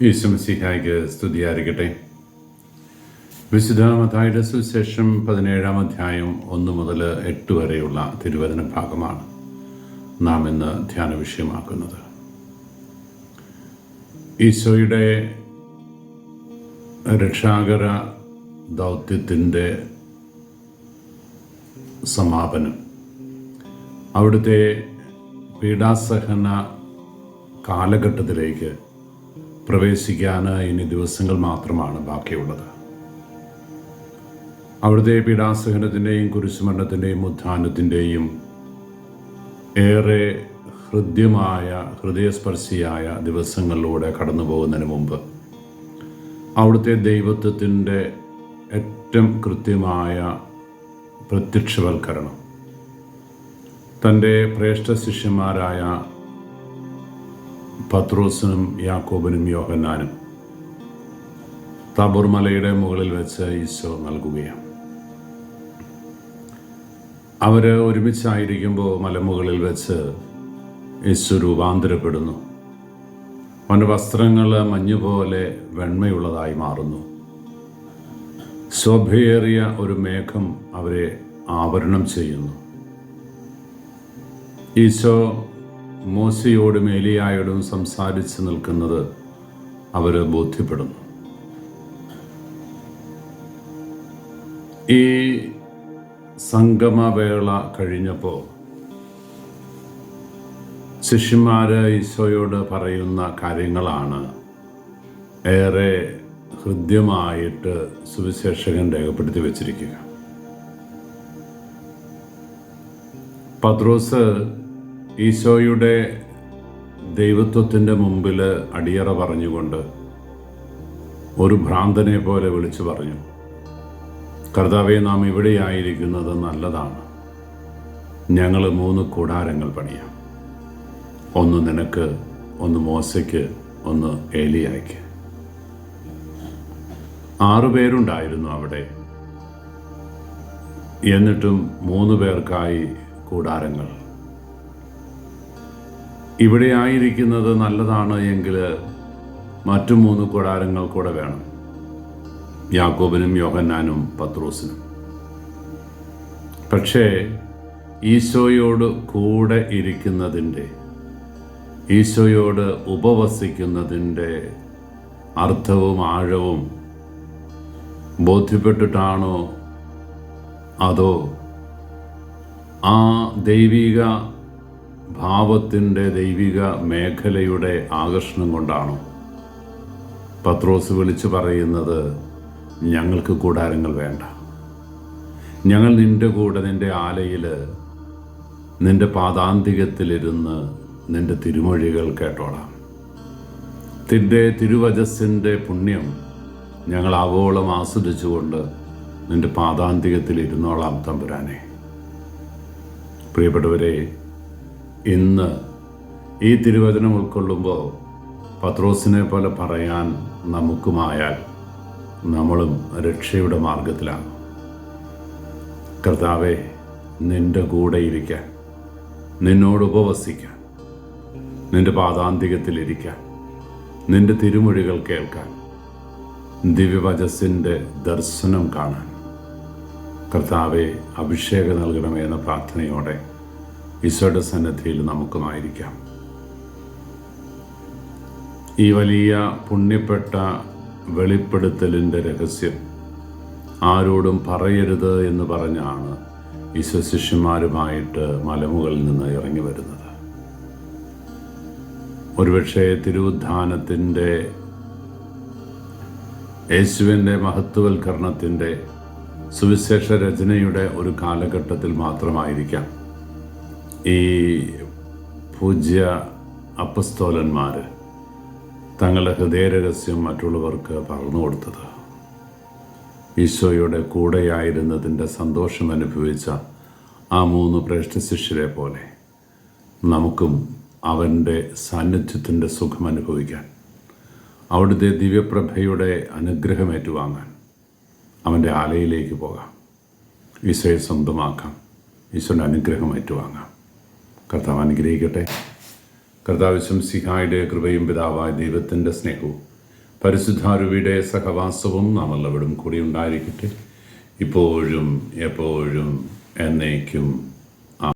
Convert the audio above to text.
ഈശോമിശിഹായ്ക്ക് സ്തുതിയായിരിക്കട്ടെ. വിശുദ്ധ മത്തായിയുടെ സുവിശേഷം 17-ാം അധ്യായം 1 മുതൽ 8 വരെയുള്ള തിരുവചന ഭാഗമാണ് നാം ഇന്ന് ധ്യാന വിഷയമാക്കുന്നത്. ഈശോയുടെ രക്ഷാകര ദൗത്യത്തിൻ്റെ സമാപനം, അവിടുത്തെ പീഡാസഹന കാലഘട്ടത്തിലേക്ക് പ്രവേശിക്കാൻ ഇനി ദിവസങ്ങൾ മാത്രമാണ് ബാക്കിയുള്ളത്. അവിടുത്തെ പീഡാസഹനത്തിൻ്റെയും കുരിശുമരണത്തിൻ്റെയും ഉത്ഥാനത്തിൻ്റെയും ഏറെ ഹൃദയസ്പർശിയായ ദിവസങ്ങളിലൂടെ കടന്നു പോകുന്നതിന് മുമ്പ് അവിടുത്തെ ദൈവത്വത്തിൻ്റെ ഏറ്റവും കൃത്യമായ പ്രത്യക്ഷവൽക്കരണം തൻ്റെ ശ്രേഷ്ഠ ശിഷ്യന്മാരായ പത്രോസിനും യാക്കോബിനും യോഹന്നാനും താബോർ മലയുടെ മുകളിൽ വെച്ച് ഈശോ നൽകുകയാണ്. അവർ ഒരുമിച്ചായിരിക്കുമ്പോൾ മലമുകളിൽ വെച്ച് ഈശോ രൂപാന്തരപ്പെടുന്നു. അവൻ്റെ വസ്ത്രങ്ങൾ മഞ്ഞുപോലെ വെണ്മയുള്ളതായി മാറുന്നു. ശോഭയേറിയ ഒരു മേഘം അവരെ ആവരണം ചെയ്യുന്നു. ഈശോ മോശയോടും ഏലിയായോടും സംസാരിച്ച് നിൽക്കുന്നത് അവർ ബോധ്യപ്പെടുന്നു. ഈ സംഗമവേള കഴിഞ്ഞപ്പോൾ ശിഷ്യന്മാർ ഈശോയോട് പറയുന്ന കാര്യങ്ങളാണ് ഏറെ ഹൃദ്യമായിട്ട് സുവിശേഷകൻ രേഖപ്പെടുത്തി വച്ചിരിക്കുക. പത്രോസ് ഈശോയുടെ ദൈവത്വത്തിൻ്റെ മുമ്പിൽ അടിയറ പറഞ്ഞുകൊണ്ട് ഒരു ഭ്രാന്തനെ പോലെ വിളിച്ചു പറഞ്ഞു, കർത്താവേ, നാം ഇവിടെയായിരിക്കുന്നത് നല്ലതാണ്. ഞങ്ങൾ 3 കൂടാരങ്ങൾ പണിയാം. ഒന്ന് നിനക്ക്, ഒന്ന് മോശയ്ക്ക്, ഒന്ന് ഏലിയായ്ക്ക്. 6 പേരുണ്ടായിരുന്നു അവിടെ. എന്നിട്ടും 3 പേർക്കായി കൂടാരങ്ങൾ. ഇവിടെ ആയിരിക്കുന്നത് നല്ലതാണ് എങ്കിൽ മറ്റു 3 കൂടാരങ്ങൾ കൂടെ വേണം, യാക്കോബിനും യോഹന്നാനും പത്രോസിനും. പക്ഷേ ഈശോയോട് കൂടെ ഇരിക്കുന്നതിൻ്റെ, ഈശോയോട് ഉപവസിക്കുന്നതിൻ്റെ അർത്ഥവും ആഴവും ബോധ്യപ്പെട്ടിട്ടാണോ, അതോ ആ ദൈവിക ഭാവത്തിൻ്റെ ദൈവിക മേഖലയുടെ ആകർഷണം കൊണ്ടാണോ പത്രോസ് വിളിച്ചു പറയുന്നത്, ഞങ്ങൾക്ക് കൂടാരങ്ങൾ വേണ്ട, ഞങ്ങൾ നിൻ്റെ കൂടെ നിൻ്റെ ആലയിൽ നിൻ്റെ പാദാന്തികത്തിലിരുന്ന് നിൻ്റെ തിരുമൊഴികൾ കേട്ടോളാം. നിൻ്റെ തിരുവചസ്സിൻ്റെ പുണ്യം ഞങ്ങൾ ആവോളം ആസ്വദിച്ചുകൊണ്ട് നിൻ്റെ പാദാന്തികത്തിൽ ഇരുന്നോളാം തമ്പുരാനെ. പ്രിയപ്പെട്ടവരെ, ഇന്ന് ഈ തിരുവചനം ഉൾക്കൊള്ളുമ്പോൾ പത്രോസിനെ പോലെ പറയാൻ നമുക്കുമായാൽ നമ്മളും രക്ഷയുടെ മാർഗത്തിലാണ്. കർത്താവേ, നിൻ്റെ കൂടെ ഇരിക്കാൻ, നിന്നോട് ഉപവസിക്കാൻ, നിൻ്റെ പാദാന്തികത്തിലിരിക്കാൻ, നിൻ്റെ തിരുമൊഴികൾ കേൾക്കാൻ, ദിവ്യവചസ്സിൻ്റെ ദർശനം കാണാൻ കർത്താവെ അഭിഷേകം നൽകണമേ എന്ന പ്രാർത്ഥനയോടെ ഈശോയുടെ സന്നിധിയിൽ നമുക്കുമായിരിക്കാം. ഈ വലിയ പുണ്യപ്പെട്ട വെളിപ്പെടുത്തലിൻ്റെ രഹസ്യം ആരോടും പറയരുത് എന്ന് പറഞ്ഞാണ് ഈശോ ശിഷ്യന്മാരുമായിട്ട് മലമുകളിൽ നിന്ന് ഇറങ്ങി വരുന്നത്. ഒരുപക്ഷെ തിരുവുദ്ധാനത്തിൻ്റെ, യേശുവിൻ്റെ മഹത്വവൽക്കരണത്തിൻ്റെ സുവിശേഷ രചനയുടെ ഒരു കാലഘട്ടത്തിൽ മാത്രമായിരിക്കാം ഈ പൂജ്യ അപ്പസ്തോലന്മാർ തങ്ങളുടെ ഹൃദയരഹസ്യം മറ്റുള്ളവർക്ക് പറഞ്ഞു കൊടുത്തത്. ഈശോയുടെ കൂടെയായിരുന്നതിൻ്റെ സന്തോഷം അനുഭവിച്ച ആ 3 ശ്രേഷ്ഠ ശിഷ്യരെ പോലെ നമുക്കും അവൻ്റെ സാന്നിധ്യത്തിൻ്റെ സുഖം അനുഭവിക്കാൻ, അവിടുത്തെ ദിവ്യപ്രഭയുടെ അനുഗ്രഹം ഏറ്റുവാങ്ങാൻ അവൻ്റെ ആലയിലേക്ക് പോകാം. ഈശോയെ സ്വന്തമാക്കാം. ഈശോയുടെ അനുഗ്രഹം ഏറ്റുവാങ്ങാം. കർത്താവ് അനുഗ്രഹിക്കട്ടെ. കർത്താവ് ശംസിഹായുടെ കൃപയും പിതാവായ ദൈവത്തിൻ്റെ സ്നേഹവും പരിശുദ്ധാരൂപിയുടെ സഹവാസവും നാം എല്ലാവരും കൂടി ഉണ്ടായിരിക്കട്ടെ, ഇപ്പോഴും എപ്പോഴും എന്നേക്കും.